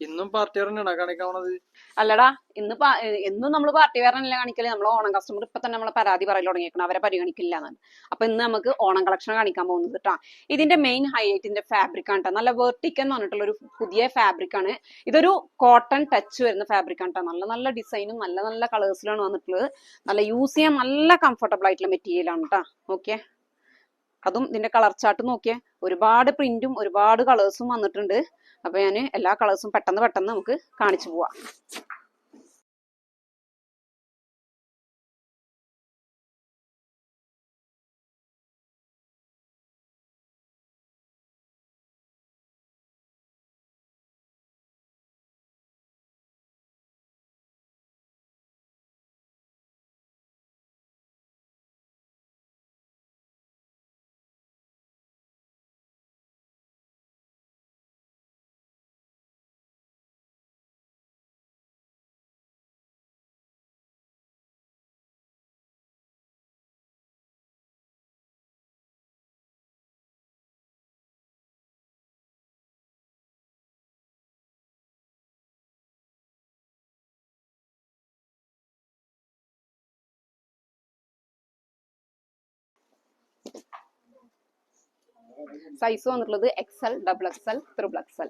ഇന്നും പാർട്ടി പറഞ്ഞാ കാണിക്കാവണത്? അല്ലടാ, എന്നും നമ്മൾ പാർട്ടി വേറെല്ല കാണിക്കല്. നമ്മൾ ഓണം കസ്റ്റമർ ഇപ്പൊ തന്നെ നമ്മളെ പരാതി പറയൽ തുടങ്ങിയേക്കണം, അവരെ പരിഗണിക്കില്ല എന്നാണ്. അപ്പൊ ഇന്ന് നമുക്ക് ഓണം കളക്ഷൻ കാണിക്കാൻ പോകുന്നത് കേട്ടാ. ഇതിന്റെ മെയിൻ ഹൈലൈറ്റിന്റെ ഫാബ്രിക് ആണ് കേട്ടോ. നല്ല വെർട്ടിക്കൽ എന്ന് പറഞ്ഞിട്ടുള്ള ഒരു പുതിയ ഫാബ്രിക് ആണ്. ഇതൊരു കോട്ടൺ ടച്ച് വരുന്ന ഫാബ്രിക് ആണ് കേട്ടോ. നല്ല നല്ല ഡിസൈനും നല്ല നല്ല കളേഴ്സിലാണ് വന്നിട്ടുള്ളത്. നല്ല യൂസ് ചെയ്യാൻ നല്ല കംഫർട്ടബിൾ ആയിട്ടുള്ള മെറ്റീരിയൽ ആണ് കേട്ടോ. നോക്കിയേ, അതും ഇതിന്റെ കളർ ചാർട്ട് നോക്കിയേ, ഒരുപാട് പ്രിന്റും ഒരുപാട് കളേഴ്സും വന്നിട്ടുണ്ട്. അപ്പൊ ഞാൻ എല്ലാ കളേഴ്സും പെട്ടെന്ന് പെട്ടെന്ന് നമുക്ക് കാണിച്ചു പോവാം. സൈസ് വന്നിട്ടുള്ളത് XL, XXL, XXL.